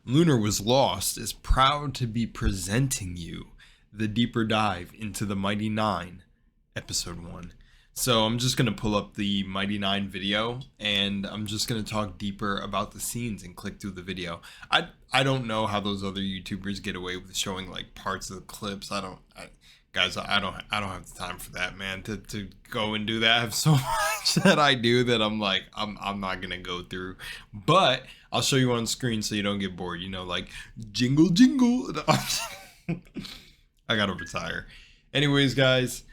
Lunar Was Lost is proud to be presenting you the deeper dive into the Mighty Nein, episode 1. So I'm just going to pull up the Mighty Nein video, and I'm just going to talk deeper about the scenes and click through the video. I don't know how those other YouTubers get away with showing like parts of the clips. Guys, I don't have the time for that, man, to go and do that. I have so much that I do that I'm like, I'm not going to go through. But I'll show you on screen so you don't get bored, you know, like jingle, jingle. I got to retire. Anyways, guys,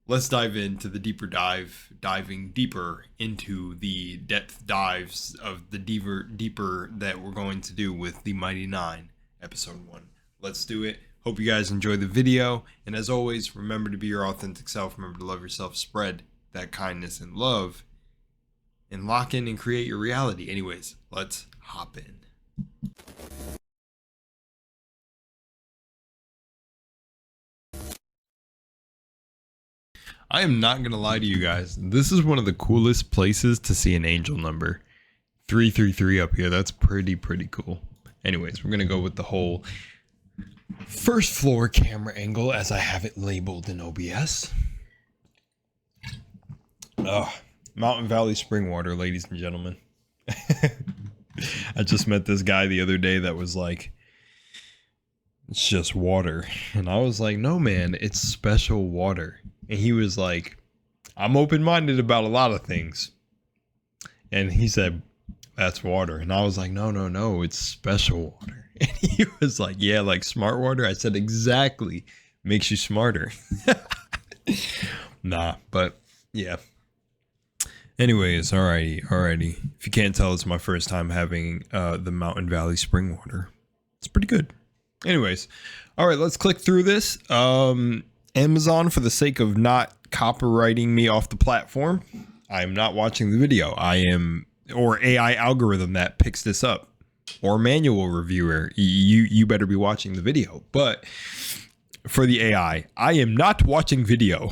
let's dive into the deeper dive, diving deeper into the depth dives of the deeper that we're going to do with the Mighty Nein, episode 1. Let's do it. Hope you guys enjoy the video, and as always, remember to be your authentic self. Remember to love yourself, spread that kindness and love, and lock in and create your reality. Anyways, let's hop in. I am not gonna lie to you guys, this is one of the coolest places to see an angel number. 333 up here, that's pretty cool. Anyways, we're gonna go with the whole first floor camera angle as I have it labeled in OBS. Mountain Valley spring water, ladies and gentlemen. I just met this guy the other day that was like, it's just water. And I was like, no man, it's special water. And he was like, I'm open-minded about a lot of things. And he said, that's water. And I was like, no, it's special water. And he was like, yeah, like smart water. I said, exactly. Makes you smarter. Nah, but yeah. Anyways, alrighty. If you can't tell, it's my first time having the Mountain Valley spring water. It's pretty good. Anyways, all right, let's click through this. Amazon, for the sake of not copywriting me off the platform, I am not watching the video. Or AI algorithm that picks this up, or manual reviewer, you better be watching the video. But for the AI, I am not watching video.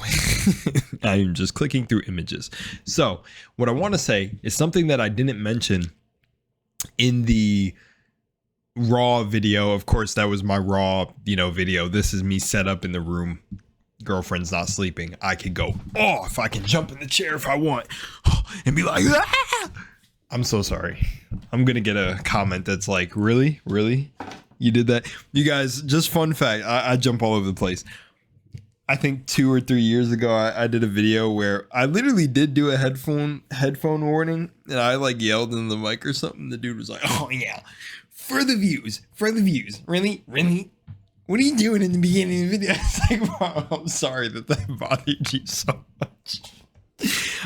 I am just clicking through images. So what I want to say is something that I didn't mention in the raw video. Of course, that was my raw, video. This is me set up in the room. Girlfriend's not sleeping. I could go off. I can jump in the chair if I want and be like, ah! I'm so sorry. I'm going to get a comment that's like, really? You did that? You guys, just fun fact. I jump all over the place. I think 2 or 3 years ago, I did a video where I literally did do a headphone warning, and I like yelled in the mic or something. The dude was like, oh yeah, for the views. Really? What are you doing in the beginning of the video? It's like, wow, I'm sorry that bothered you so much.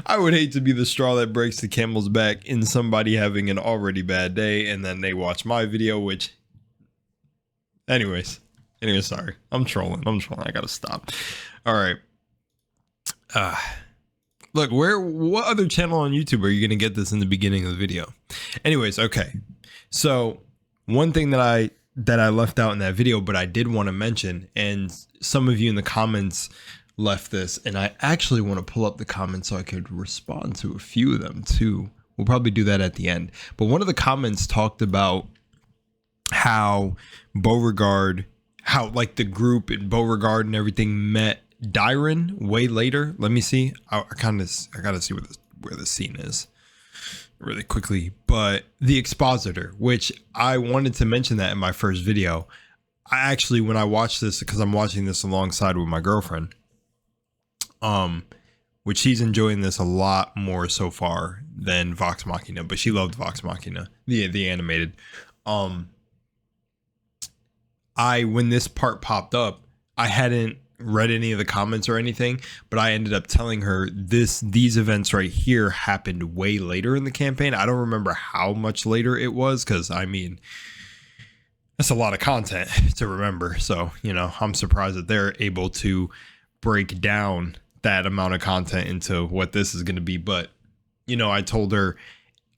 I would hate to be the straw that breaks the camel's back in somebody having an already bad day, and then they watch my video, which, anyways, sorry. I'm trolling. I gotta stop. All right. Look, what other channel on YouTube are you gonna get this in the beginning of the video? Anyways, okay. So one thing that I left out in that video, but I did want to mention, and some of you in the comments left this, and I actually want to pull up the comments so I could respond to a few of them too. We'll probably do that at the end. But one of the comments talked about how Beauregard, how like the group in Beauregard and everything met Dyron way later. Let me see. I gotta see where the scene is really quickly. But the expositor, which I wanted to mention that in my first video. I actually, when I watched this, because I'm watching this alongside with my girlfriend, which she's enjoying this a lot more so far than Vox Machina, but she loved Vox Machina, the animated. When this part popped up, I hadn't read any of the comments or anything, but I ended up telling her these events right here happened way later in the campaign. I don't remember how much later it was, because I mean, that's a lot of content to remember. So, I'm surprised that they're able to break down that amount of content into what this is going to be. But, I told her,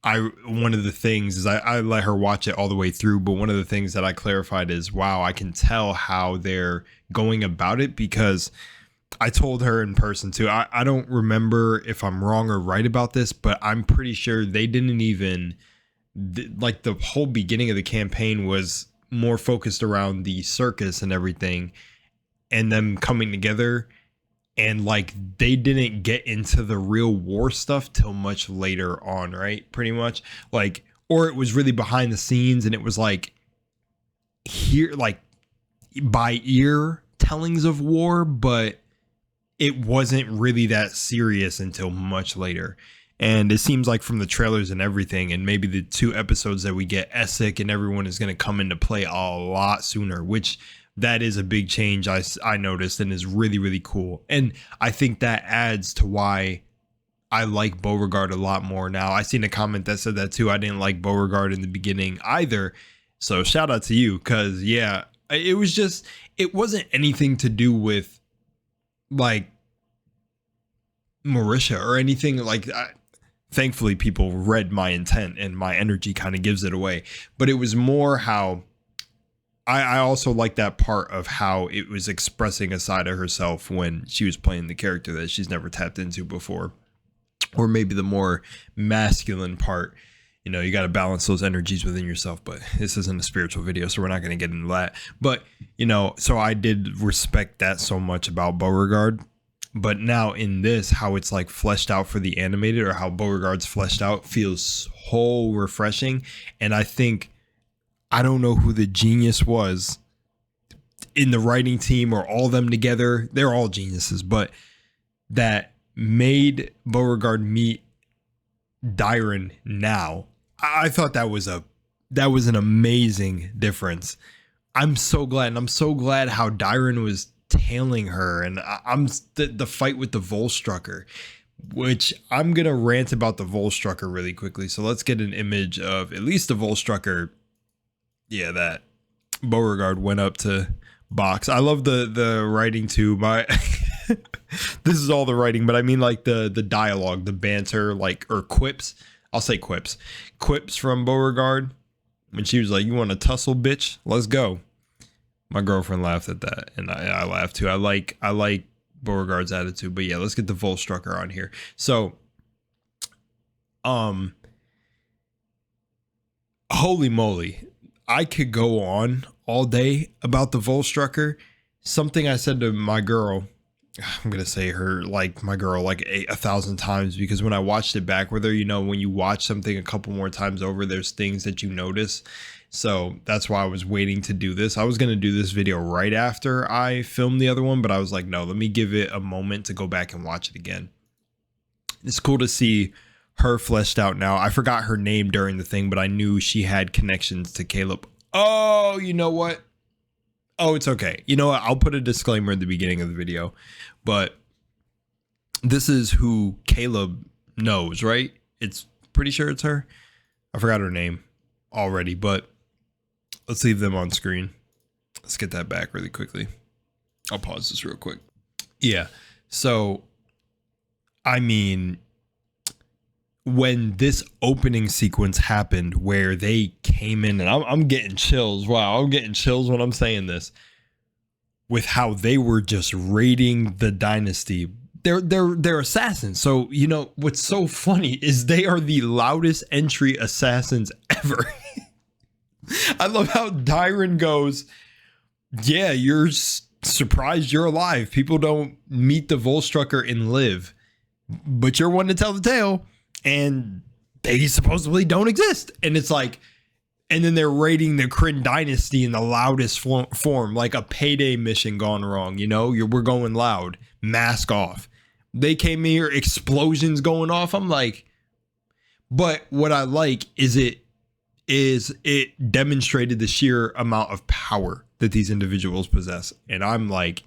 one of the things is I let her watch it all the way through. But one of the things that I clarified is, wow, I can tell how they're going about it, because I told her in person too. I don't remember if I'm wrong or right about this, but I'm pretty sure they didn't even like the whole beginning of the campaign was more focused around the circus and everything and them coming together, and like they didn't get into the real war stuff till much later on, right? Pretty much, like, or it was really behind the scenes and it was like here, like by ear tellings of war, but it wasn't really that serious until much later. And it seems like from the trailers and everything, and maybe the 2 episodes that we get, Essek and everyone is going to come into play a lot sooner, which that is a big change I noticed and is really, really cool. And I think that adds to why I like Beauregard a lot more now. I seen a comment that said that too. I didn't like Beauregard in the beginning either. So shout out to you, because yeah, it was just, it wasn't anything to do with like Marisha or anything like that. Thankfully, people read my intent and my energy kind of gives it away. But it was more how I also like that part of how it was expressing a side of herself when she was playing the character that she's never tapped into before. Or maybe the more masculine part. You know, you got to balance those energies within yourself. But this isn't a spiritual video, so we're not going to get into that. But, you know, so I did respect that so much about Beauregard. But now in this, how it's like fleshed out for the animated, or how Beauregard's fleshed out, feels so refreshing. And I think, I don't know who the genius was in the writing team or all of them together. They're all geniuses, but that made Beauregard meet Dyron now. I thought that was an amazing difference. I'm so glad, and I'm so glad how Dyron was tailing her, and I'm the fight with the Volstrucker, which I'm gonna rant about the Volstrucker really quickly. So let's get an image of at least the Volstrucker. Yeah, that Beauregard went up to box. I love the writing too. This is all the writing, but I mean like the dialogue, the banter, like, or quips. I'll say quips from Beauregard when she was like, "You want to tussle, bitch? Let's go." My girlfriend laughed at that, and I laughed too. I like Beauregard's attitude, but yeah, let's get the Volstrucker on here. So, holy moly, I could go on all day about the Volstrucker. Something I said to my girl, I'm gonna say her, like my girl, like 1,000 times, because when I watched it back with her, you know, when you watch something a couple more times over, there's things that you notice. So that's why I was waiting to do this. I was going to do this video right after I filmed the other one, but I was like, no, let me give it a moment to go back and watch it again. It's cool to see her fleshed out now. I forgot her name during the thing, but I knew she had connections to Caleb. Oh, you know what? Oh, it's okay. You know what? I'll put a disclaimer at the beginning of the video, but this is who Caleb knows, right? It's pretty sure it's her. I forgot her name already, but let's leave them on screen. Let's get that back really quickly. I'll pause this real quick. Yeah. So, I mean, when this opening sequence happened where they came in, and I'm getting chills. Wow, I'm getting chills when I'm saying this. With how they were just raiding the dynasty. They're assassins. So, you know, what's so funny is they are the loudest entry assassins ever. I love how Dyron goes, yeah, you're surprised you're alive. People don't meet the Volstrucker and live, but you're one to tell the tale, and they supposedly don't exist. And it's like, and then they're raiding the Krin Dynasty in the loudest form, like a payday mission gone wrong. You know, we're going loud, mask off. They came here, explosions going off. I'm like, but what I like is it demonstrated the sheer amount of power that these individuals possess. And I'm like,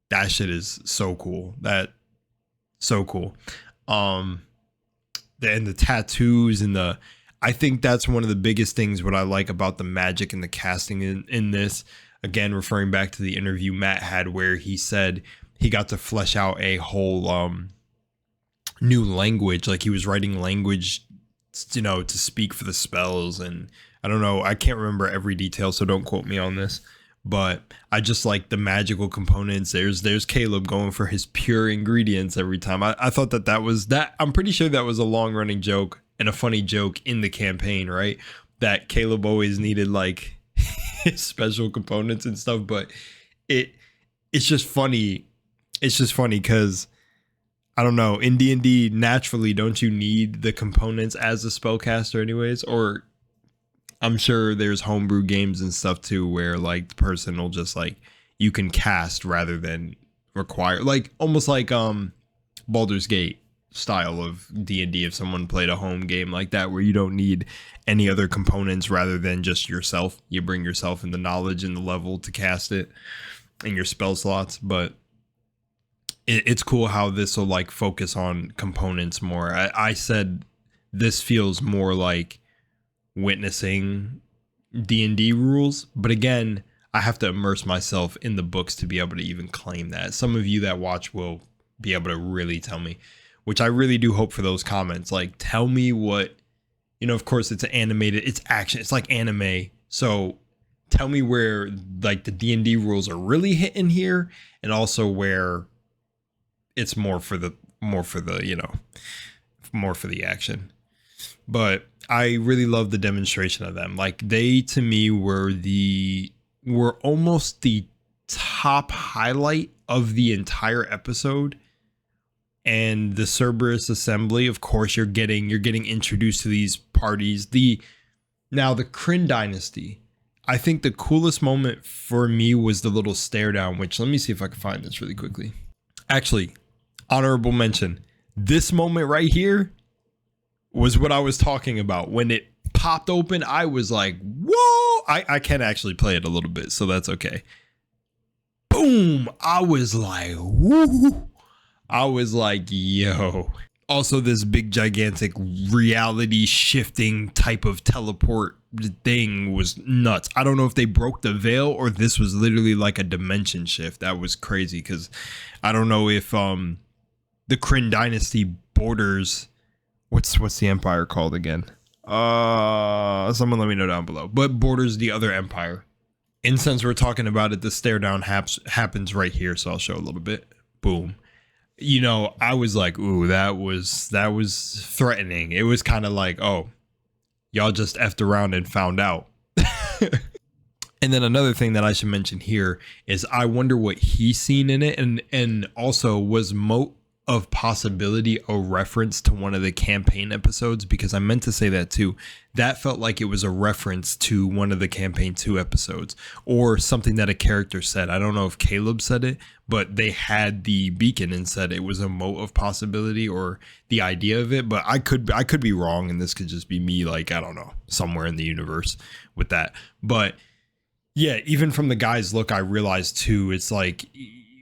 that shit is so cool. So cool. And the tattoos and I think that's one of the biggest things what I like about the magic and the casting in this. Again, referring back to the interview Matt had where he said he got to flesh out a whole new language. Like he was writing language, you know, to speak for the spells. And I don't know, I can't remember every detail, so don't quote me on this. But I just like the magical components. There's Caleb going for his pure ingredients every time. I thought that was that. I'm pretty sure that was a long running joke and a funny joke in the campaign, right? That Caleb always needed like special components and stuff, but it's just funny. It's just funny because I don't know, in D&D naturally, don't you need the components as a spellcaster anyways? Or I'm sure there's homebrew games and stuff too where like the person will just like, you can cast rather than require, like almost like Baldur's Gate style of D&D, if someone played a home game like that where you don't need any other components rather than just yourself. You bring yourself and the knowledge and the level to cast it in your spell slots. But it's cool how this will like focus on components more. I said this feels more like witnessing D&D rules, but again, I have to immerse myself in the books to be able to even claim that. Some of you that watch will be able to really tell me, which I really do hope for those comments. Like, tell me what, you know, of course it's animated, it's action, it's like anime. So tell me where like the D&D rules are really hitting here, and also where it's more for the, you know, more for the action. But I really love the demonstration of them. Like they, to me, were almost the top highlight of the entire episode. And the Cerberus assembly, of course, you're getting introduced to these parties. Now the Krin Dynasty, I think the coolest moment for me was the little stare down, which let me see if I can find this really quickly. Actually, honorable mention. This moment right here was what I was talking about. When it popped open, I was like, whoa! I can actually play it a little bit, so that's okay. Boom! I was like, woo! I was like, yo. Also, this big, gigantic reality shifting type of teleport thing was nuts. I don't know if they broke the veil or this was literally like a dimension shift. That was crazy because I don't know if the Krin Dynasty borders, what's the empire called again? Someone let me know down below. But borders the other empire. And since we're talking about it, the stare down happens right here, so I'll show a little bit. Boom. You know, I was like, ooh, that was threatening. It was kind of like, oh, y'all just effed around and found out. And then another thing that I should mention here is I wonder what he's seen in it. And also, was Mote of Possibility a reference to one of the campaign episodes? Because I meant to say that too. That felt like it was a reference to one of the campaign 2 episodes or something that a character said. I don't know if Caleb said it, but they had the beacon and said it was a Mote of Possibility or the idea of it. But I could be wrong, and this could just be me, like, I don't know, somewhere in the universe with that. But yeah, even from the guy's look, I realized too, it's like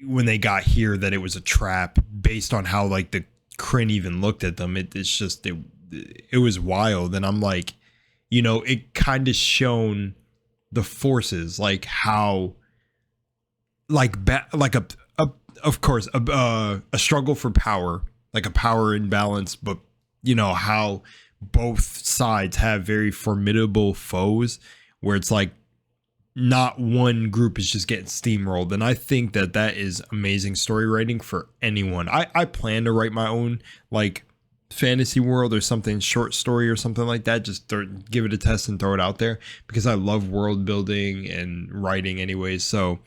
when they got here that it was a trap based on how like the Krin even looked at them. It was wild. And I'm like, you know, it kind of shown the forces, like how of course a struggle for power, like a power imbalance, but you know how both sides have very formidable foes where it's like not one group is just getting steamrolled. And I think that is amazing story writing for anyone. I plan to write my own like fantasy world or something, short story or something like that. Just give it a test and throw it out there because I love world building and writing anyways. So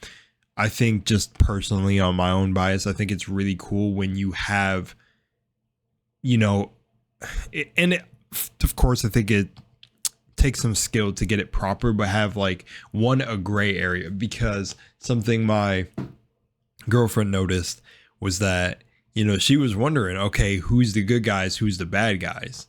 I think just personally on my own bias, I think it's really cool when you have, you know, of course I think it takes some skill to get it proper, but have like a gray area, because something my girlfriend noticed was that, you know, she was wondering, okay, who's the good guys, who's the bad guys?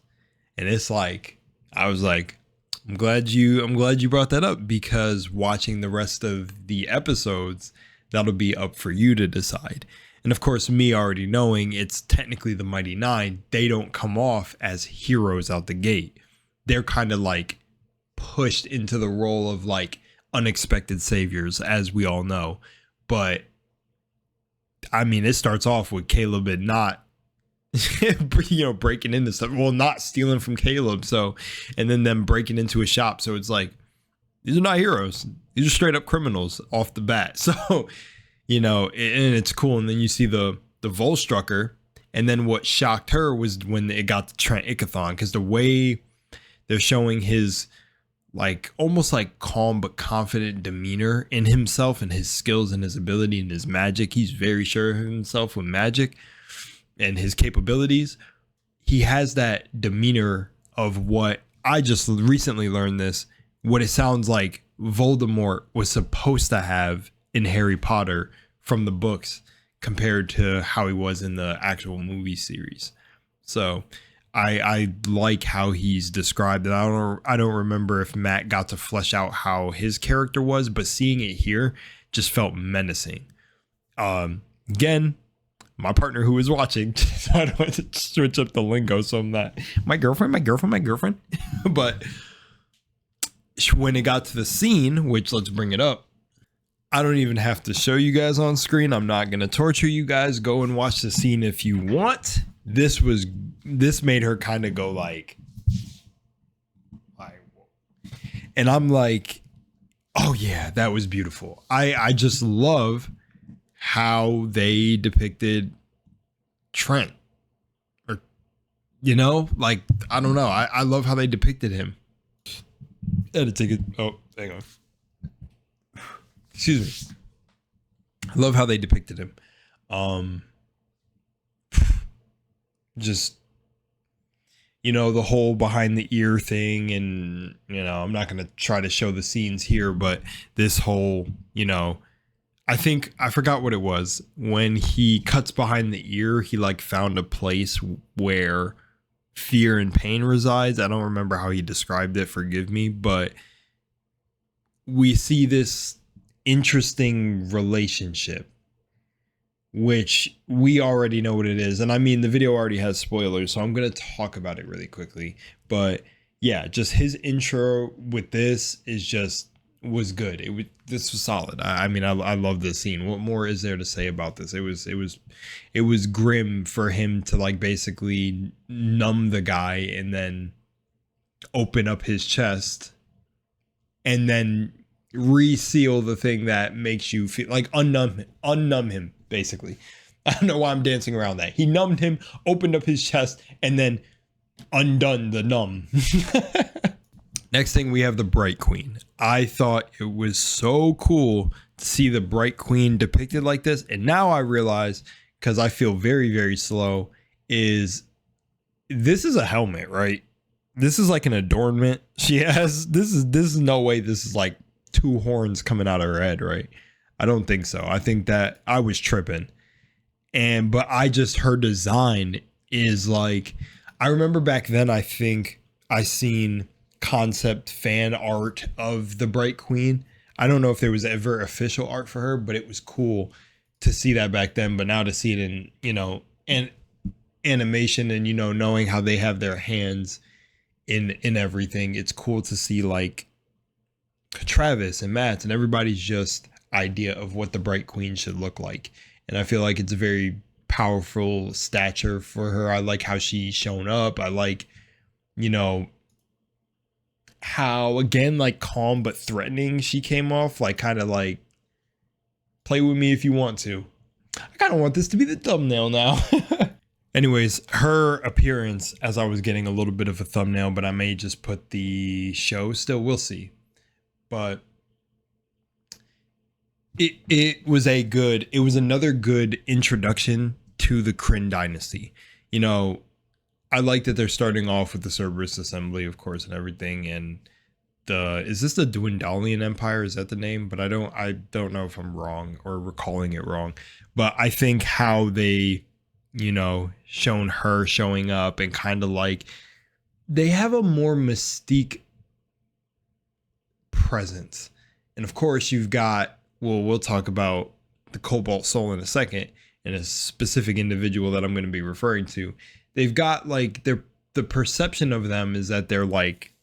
And it's like, I was like, I'm glad you brought that up, because watching the rest of the episodes, that'll be up for you to decide. And of course, me already knowing it's technically the Mighty Nein, they don't come off as heroes out the gate. They're kind of like pushed into the role of like unexpected saviors, as we all know. But I mean, it starts off with Caleb and Nott, you know, breaking into stuff. Well, not stealing from Caleb. So, and then them breaking into a shop. So it's like, these are not heroes. These are straight up criminals off the bat. So, you know, and it's cool. And then you see the Volstrucker, And then what shocked her was when it got to Trent Icthon, because the way they're showing his like almost like calm but confident demeanor in himself and his skills and his ability and his magic. He's very sure of himself with magic and his capabilities. He has that demeanor of what I just recently learned this, what it sounds like Voldemort was supposed to have in Harry Potter from the books compared to how he was in the actual movie series. So I like how he's described it. I don't remember if Matt got to flesh out how his character was, but seeing it here just felt menacing. Again, my partner who was watching, so I don't want to switch up the lingo, so I'm not my girlfriend. But when it got to the scene, which let's bring it up, I don't even have to show you guys on screen. I'm not going to torture you guys. Go and watch the scene if you want. This made her kind of go like, and I'm like, oh yeah, that was beautiful. I just love how they depicted Trent, or, you know, like, I don't know. I love how they depicted him. I had to take it. Oh, hang on. Excuse me. I love how they depicted him. Just, you know, the whole behind the ear thing, and, you know, I'm not going to try to show the scenes here, but this whole, you know, I forgot what it was. When he cuts behind the ear, he like found a place where fear and pain resides. I don't remember how he described it, forgive me, but we see this interesting relationship, which we already know what it is. And I mean, the video already has spoilers, so I'm going to talk about it really quickly. But yeah, just his intro with this was good. This was solid. I mean, I love this scene. What more is there to say about this? It was grim for him to like basically numb the guy and then open up his chest and then reseal the thing that makes you feel like unnumb him, basically. I don't know why I'm dancing around that. He numbed him, opened up his chest, and then undone the numb. Next thing, we have the Bright Queen. I thought it was so cool to see the Bright Queen depicted like this. And now I realize, because I feel very, very slow, this is a helmet, right? This is like an adornment she has. This is no way this is like two horns coming out of her head, right? I don't think so. I think that I was tripping. But her design is like, I remember back then, I think I seen concept fan art of the Bright Queen. I don't know if there was ever official art for her, but it was cool to see that back then. But now to see it in, you know, in animation and, you know, knowing how they have their hands in everything, it's cool to see like Travis and Matt and everybody's just idea of what the Bright Queen should look like. And I feel like it's a very powerful stature for her. I like how she's shown up. I like, you know, how, again, like calm but threatening she came off, like kind of like, play with me if you want to. I kind of want this to be the thumbnail now. Anyways, her appearance, as I was getting a little bit of a thumbnail, but I may just put the show still, we'll see. But it was another good introduction to the Krin Dynasty. You know, I like that they're starting off with the Cerberus Assembly, of course, and everything. And is this the Dwendalian Empire? Is that the name? But I don't know if I'm wrong or recalling it wrong. But I think how they, you know, shown her showing up and kind of like, they have a more mystique presence. And of course you've got, well, we'll talk about the Cobalt Soul in a second and a specific individual that I'm going to be referring to. They've got like the perception of them is that they're like,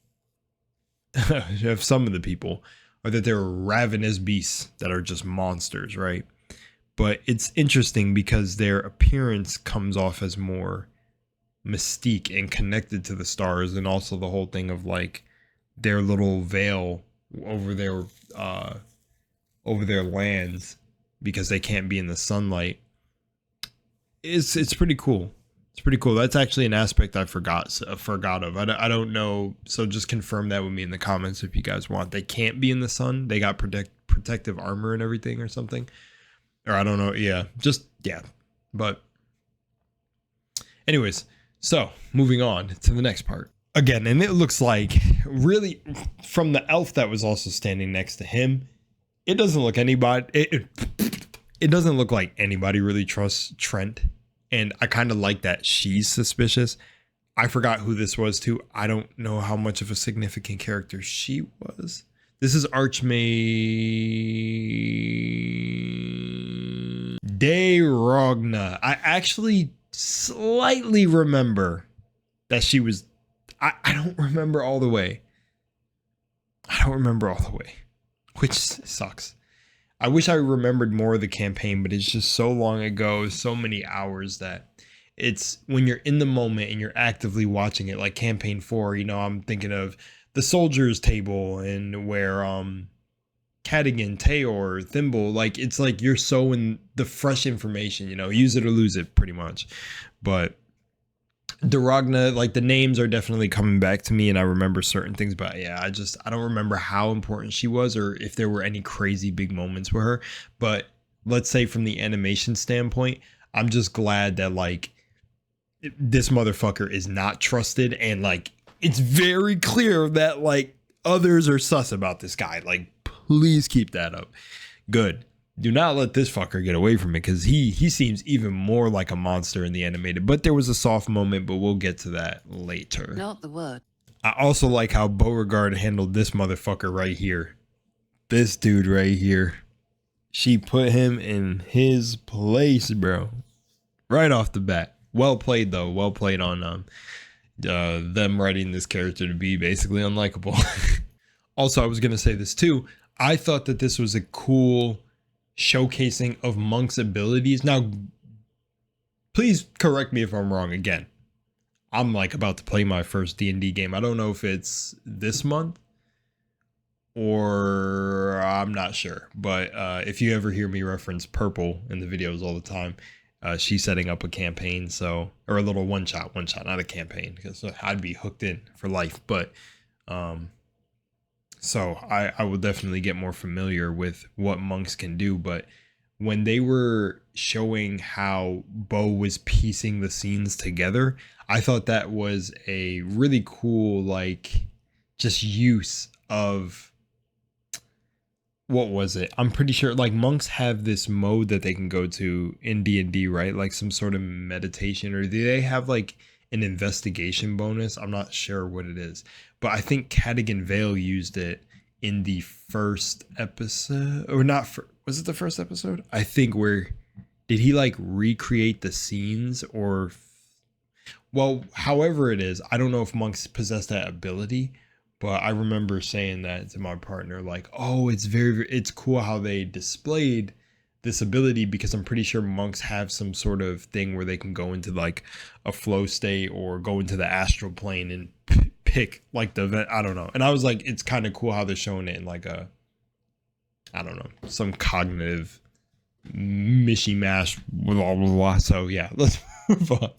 of some of the people, or that they're ravenous beasts that are just monsters, right? But it's interesting because their appearance comes off as more mystique and connected to the stars, and also the whole thing of like their little veil over their lands because they can't be in the sunlight. It's pretty cool. It's pretty cool. That's actually an aspect I forgot of. I don't know. So just confirm that with me in the comments if you guys want. They can't be in the sun. They got protective armor and everything or something. Or I don't know. Yeah. But anyways, so moving on to the next part. Again, and it looks like really from the elf that was also standing next to him, it doesn't look it doesn't look like anybody really trusts Trent. And I kind of like that she's suspicious. I forgot who this was too. I don't know how much of a significant character she was. This is Archmage De Rogna. I actually slightly remember that she was... I don't remember all the way. Which sucks. I wish I remembered more of the campaign, but it's just so long ago, so many hours that it's when you're in the moment and you're actively watching it, like campaign 4, you know, I'm thinking of the soldiers table and where Cadigan, Taor, Thimble, like it's like you're so in the fresh information, you know, use it or lose it pretty much. But Daragna, like the names are definitely coming back to me and I remember certain things, but yeah, I don't remember how important she was or if there were any crazy big moments with her. But let's say from the animation standpoint, I'm just glad that like this motherfucker is not trusted and like it's very clear that like others are sus about this guy. Like please keep that up. Good. Do not let this fucker get away from it because he seems even more like a monster in the animated. But there was a soft moment, but we'll get to that later. Not the word. I also like how Beauregard handled this motherfucker right here. This dude right here. She put him in his place, bro. Right off the bat. Well played, though. Well played on them writing this character to be basically unlikable. Also, I was going to say this too. I thought that this was a cool showcasing of Monk's abilities. Now, please correct me if I'm wrong again. I'm like about to play my first D&D game. I don't know if it's this month or I'm not sure. But if you ever hear me reference Purple in the videos all the time, she's setting up a campaign. So, or a little one shot, not a campaign, because I'd be hooked in for life. But so I will definitely get more familiar with what monks can do. But when they were showing how Bo was piecing the scenes together, I thought that was a really cool, like, just use of, what was it? I'm pretty sure, like, monks have this mode that they can go to in D&D, right? Like some sort of meditation, or do they have, like, an investigation bonus? I'm not sure what it is. But I think Cadigan Vale used it in the first episode, or not, was it the first episode? I think where, did he like recreate the scenes or, well, however it is, I don't know if monks possess that ability, but I remember saying that to my partner, like, oh, it's cool how they displayed this ability, because I'm pretty sure monks have some sort of thing where they can go into like a flow state or go into the astral plane and pick like the event. I don't know. And I was like, it's kind of cool how they're showing it in like a, I don't know, some cognitive mishy mash, blah, blah, blah. So yeah, let's move on.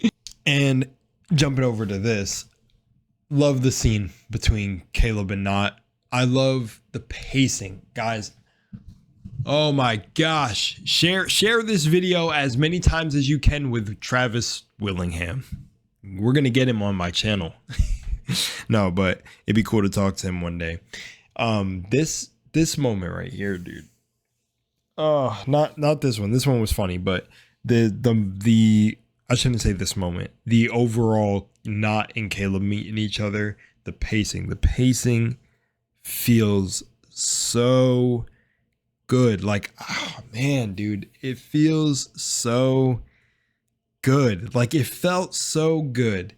And jumping over to this, love the scene between Caleb and Nott. I love the pacing, guys. Oh my gosh. Share this video as many times as you can with Travis Willingham. We're going to get him on my channel. No, but it'd be cool to talk to him one day. This moment right here, dude. Oh, not this one. This one was funny, but the I shouldn't say this moment. The overall Nott and Caleb meeting each other, the pacing feels so good. Like, oh man, dude, it feels so good. Like, it felt so good.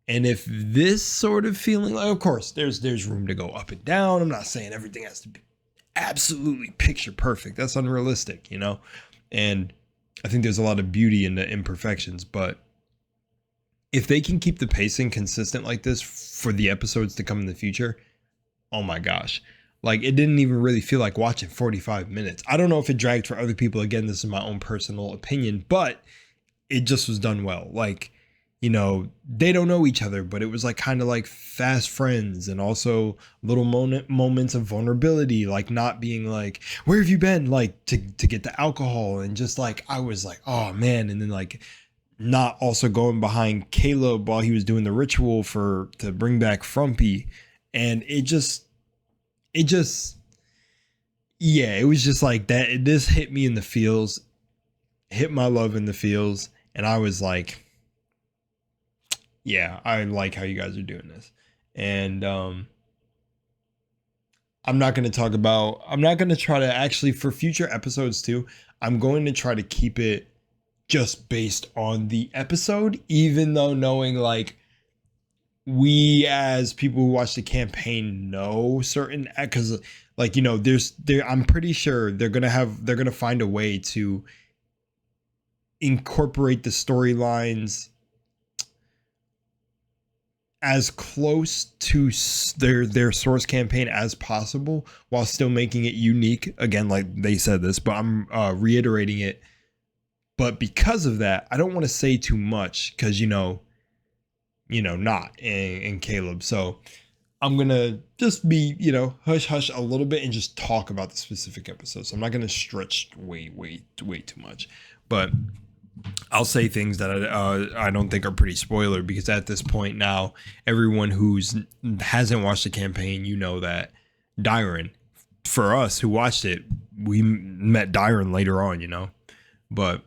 And if this sort of feeling, like, of course, there's room to go up and down. I'm not saying everything has to be absolutely picture perfect. That's unrealistic, you know? And I think there's a lot of beauty in the imperfections, but if they can keep the pacing consistent like this for the episodes to come in the future, oh my gosh. Like, it didn't even really feel like watching 45 minutes. I don't know if it dragged for other people. Again, this is my own personal opinion, but it just was done well. Like, you know, they don't know each other, but it was like kind of like fast friends, and also little moments of vulnerability, like not being like, where have you been, like to get the alcohol, and just like I was like, oh man, and then like not also going behind Caleb while he was doing the ritual to bring back Frumpy, and it was just like that. This hit me in the feels, hit my love in the feels, and I was like, yeah, I like how you guys are doing this. And I'm not going to try to actually, for future episodes too, I'm going to try to keep it just based on the episode, even though knowing like we as people who watch the campaign know certain, because like, you know, I'm pretty sure they're going to find a way to incorporate the storylines as close to their source campaign as possible while still making it unique. Again, like they said this, but I'm reiterating it. But because of that, I don't want to say too much because, you know, Nott and Caleb. So I'm going to just be, you know, hush a little bit and just talk about the specific episode. So I'm not going to stretch way too much. But I'll say things that I don't think are pretty spoiler, because at this point now, everyone hasn't watched the campaign, you know that Dyron, for us who watched it, we met Dyron later on, you know, but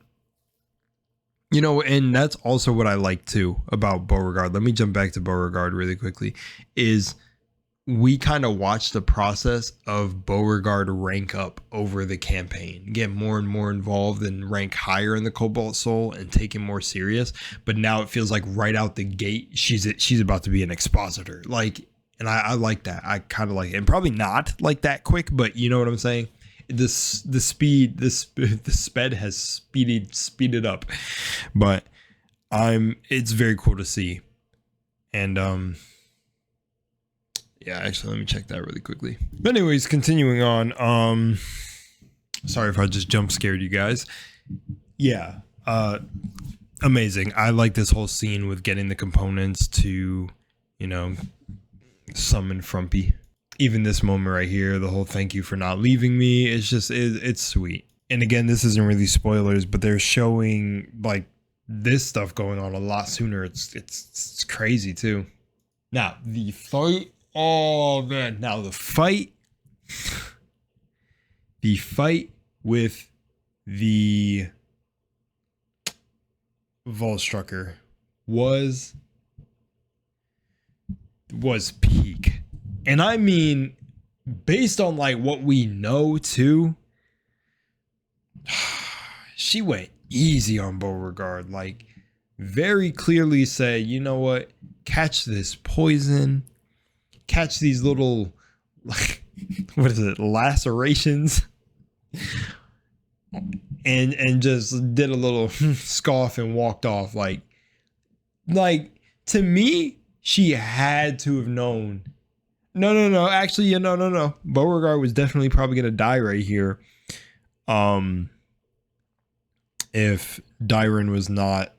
you know, and that's also what I like too about Beauregard. Let me jump back to Beauregard really quickly, is we kind of watch the process of Beauregard rank up over the campaign, get more and more involved and rank higher in the Cobalt Soul and take it more serious. But now it feels like right out the gate, she's about to be an expositor. Like, and I like that. I kind of like it, and probably not like that quick, but you know what I'm saying? The sped has speeded up, but it's very cool to see. And yeah, actually, let me check that really quickly. But anyways, continuing on. Sorry if I just jump scared you guys. Yeah, amazing. I like this whole scene with getting the components to, you know, summon Frumpy. Even this moment right here, the whole thank you for not leaving me. It's just, it's sweet. And again, this isn't really spoilers, but they're showing like this stuff going on a lot sooner. It's crazy too. Now the fight. Oh man, now the fight with the Volstrucker was peak. And I mean, based on like what we know too, she went easy on Beauregard. Like very clearly said, you know what, catch this poison. Catch these little, like, what is it, lacerations, and just did a little scoff and walked off. Like to me, she had to have known. No. Actually, no. Beauregard was definitely probably gonna die right here. If Dyron was not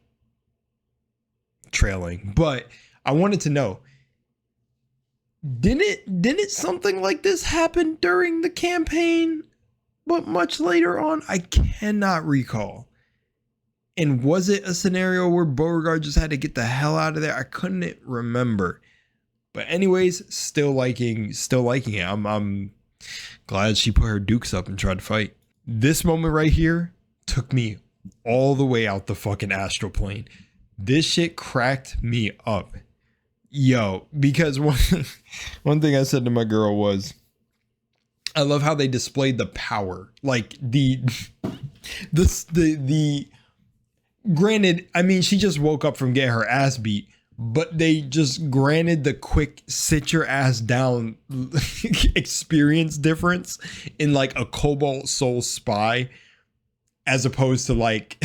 trailing, but I wanted to know. Didn't something like this happen during the campaign, but much later on? I cannot recall. And was it a scenario where Beauregard just had to get the hell out of there? I couldn't remember. But anyways, still liking it. I'm glad she put her dukes up and tried to fight. This moment right here took me all the way out the fucking astral plane. This shit cracked me up. Yo, because one thing I said to my girl was, I love how they displayed the power. Like the granted, I mean, she just woke up from getting her ass beat, but they just granted the quick sit your ass down experience difference in like a Cobalt Soul spy, as opposed to like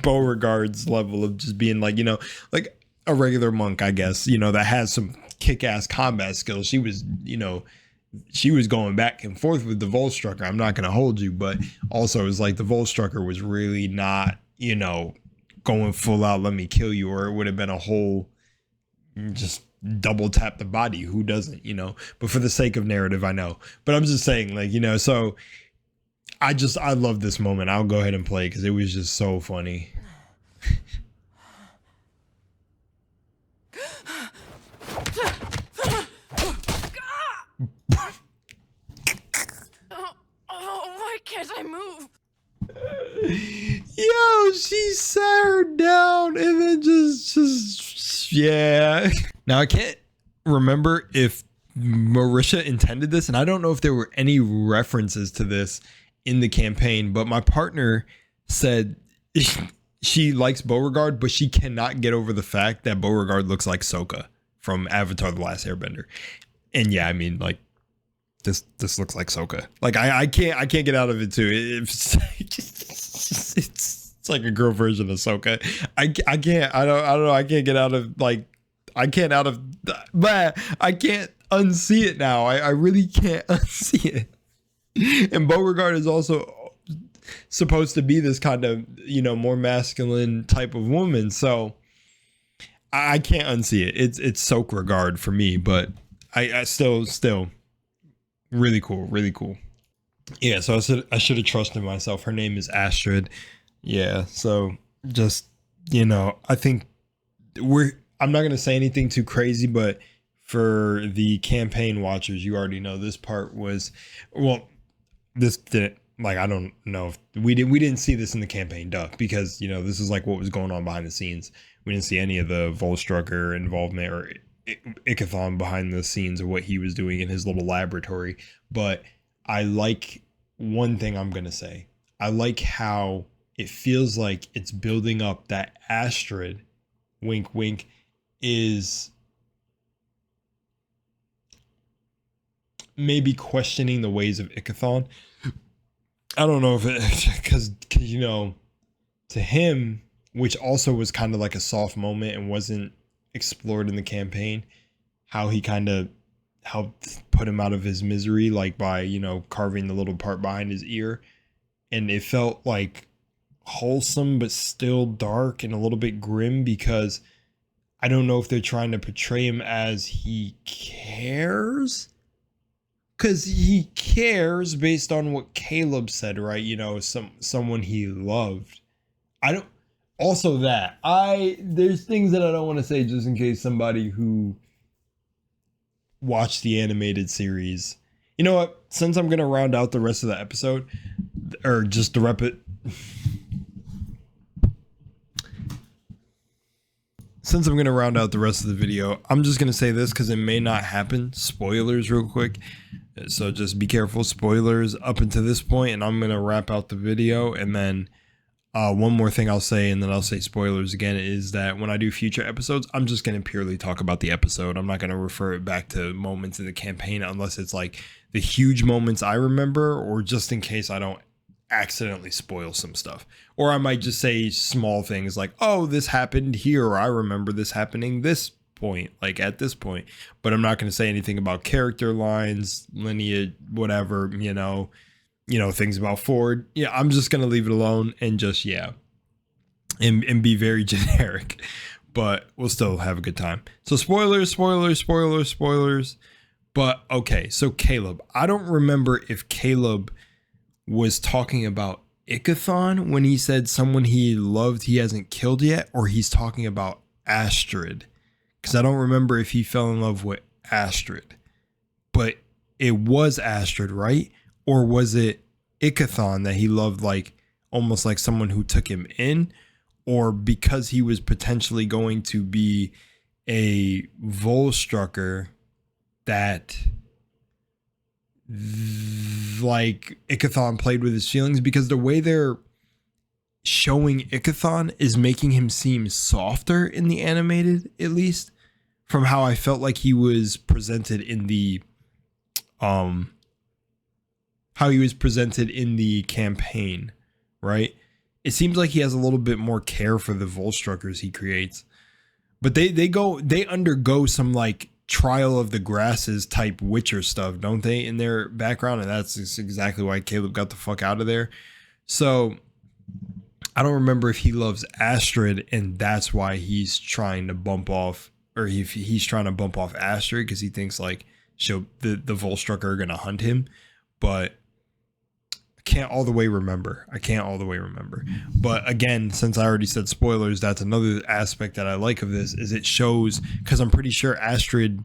Beauregard's level of just being like, you know, like a regular monk, I guess, you know, that has some kick-ass combat skills. She was, you know, she was going back and forth with the Volstrucker. I'm not going to hold you, but also it was like the Volstrucker was really not, you know, going full out, let me kill you, or it would have been a whole just double tap the body. Who doesn't, you know? But for the sake of narrative, I know. But I'm just saying, like, you know, so I love this moment. I'll go ahead and play because it was just so funny. Why can't I move? Yo, she sat her down and then just yeah. Now I can't remember if Marisha intended this, and I don't know if there were any references to this in the campaign, but my partner said she likes Beauregard, but she cannot get over the fact that Beauregard looks like Sokka from Avatar: The Last Airbender. And yeah, I mean, like, this looks like Sokka. Like, I can't get out of it too. It's like a girl version of Sokka. I don't know. I can't get out of, like, I can't unsee it now. I really can't unsee it. And Beauregard is also supposed to be this kind of, you know, more masculine type of woman. So I can't unsee it. It's Soak regard for me, but I still really cool. Yeah, so I should have trusted myself. Her name is Astrid. Yeah, so just, you know, I think I'm not going to say anything too crazy, but for the campaign watchers, you already know this part was, well, this didn't, like, I don't know if we didn't see this in the campaign, because, you know, this is like what was going on behind the scenes. We didn't see any of the Volstrucker involvement or Icthon behind the scenes of what he was doing in his little laboratory. But I like one thing I'm going to say. I like how it feels like it's building up that Astrid, wink, wink, is maybe questioning the ways of Icthon. I don't know if it, because, you know, to him, which also was kind of like a soft moment and wasn't explored in the campaign, how he kind of helped put him out of his misery, like by, you know, carving the little part behind his ear. And it felt like wholesome, but still dark and a little bit grim, because I don't know if they're trying to portray him as he cares. Because he cares based on what Caleb said, right? You know, someone he loved. There's things that I don't want to say just in case somebody who watched the animated series. You know what? Since I'm going to round out the rest of the episode, or just to rep it. Since I'm going to round out the rest of the video, I'm just going to say this because it may not happen. Spoilers real quick. So just be careful. Spoilers up until this point, and I'm going to wrap out the video. And then one more thing I'll say, and then I'll say spoilers again, is that when I do future episodes, I'm just going to purely talk about the episode. I'm not going to refer it back to moments in the campaign unless it's like the huge moments I remember, or just in case I don't accidentally spoil some stuff. Or I might just say small things like, oh, this happened here, or I remember this happening this point, like at this point. But I'm not going to say anything about character lines, lineage, whatever, you know, things about Ford. Yeah, I'm just going to leave it alone and just, yeah, and be very generic, but we'll still have a good time. So spoilers. But okay, so Caleb, I don't remember if Caleb was talking about Icthon when he said someone he loved he hasn't killed yet, or he's talking about Astrid, because I don't remember if he fell in love with Astrid. But it was Astrid, right? Or was it Icthon that he loved, like almost like someone who took him in? Or because he was potentially going to be a Volstrucker, that like Icthon played with his feelings? Because the way they're showing Icthon is making him seem softer in the animated, at least from how I felt like he was presented in the campaign, right? It seems like he has a little bit more care for the Volstruckers he creates, but they undergo some like Trial of the Grasses type Witcher stuff, don't they, in their background? And that's exactly why Caleb got the fuck out of there. So I don't remember if he loves Astrid and that's why he's trying to bump off, or if he's trying to bump off Astrid because he thinks like the Volstrucker are gonna hunt him, but I can't all the way remember. But again, since I already said spoilers, that's another aspect that I like of this, is it shows, because I'm pretty sure Astrid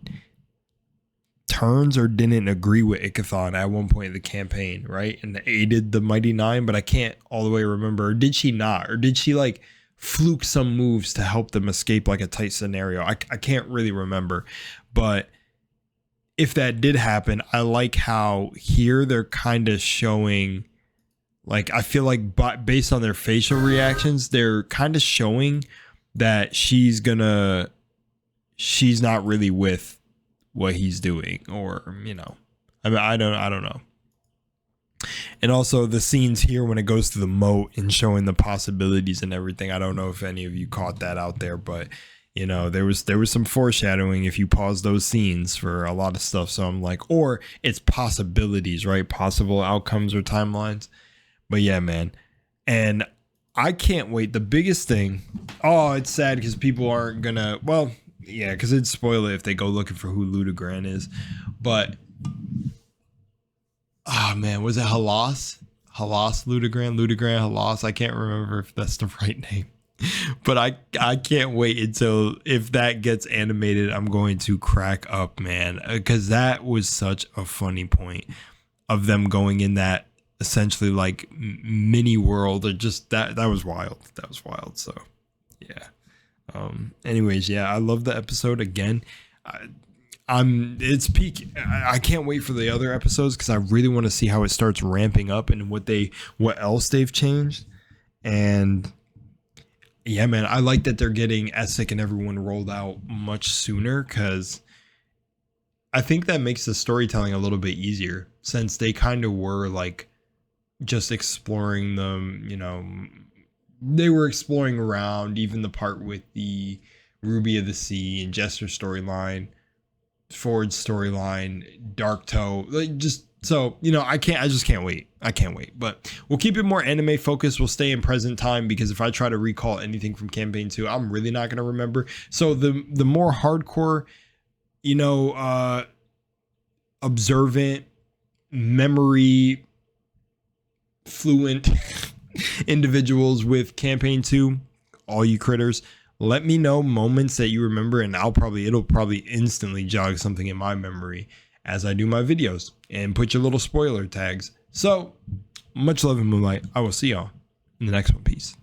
turns or didn't agree with Icthon at one point in the campaign, right? And aided the Mighty Nine, but I can't all the way remember. Or did she not? Or did she like fluke some moves to help them escape like a tight scenario? I can't really remember. But if that did happen, I like how here they're kind of showing, like, I feel like based on their facial reactions, they're kind of showing that she's not really with what he's doing, or, you know, I mean, I don't know. And also the scenes here when it goes to the moat and showing the possibilities and everything, I don't know if any of you caught that out there, but you know, there was some foreshadowing if you pause those scenes for a lot of stuff. So I'm like, or it's possibilities, right? Possible outcomes or timelines. But yeah, man. And I can't wait. The biggest thing, it's sad because people aren't gonna, well, yeah, because it'd spoil it if they go looking for who Ludogran is. But man, was it Halas? Ludogran, Halas. I can't remember if that's the right name. But I can't wait until, if that gets animated, I'm going to crack up, man, because that was such a funny point of them going in that essentially like mini world, or just that was wild. So yeah. Anyways, yeah, I love the episode. Again, it's peak. I can't wait for the other episodes because I really want to see how it starts ramping up and what else they've changed. And yeah, man, I like that they're getting Essek and everyone rolled out much sooner, because I think that makes the storytelling a little bit easier, since they kind of were like just exploring them, you know. They were exploring around, even the part with the Ruby of the Sea and Jester storyline, Ford's storyline, Dark Toe, like, just so, you know, I just can't wait. But we'll keep it more anime focused. We'll stay in present time, because if I try to recall anything from campaign 2, I'm really not going to remember. So the more hardcore, you know, observant, memory fluent individuals with campaign 2, all you critters, let me know moments that you remember, and it'll probably instantly jog something in my memory as I do my videos, and put your little spoiler tags. So much love and Moonlight. I will see y'all in the next one. Peace.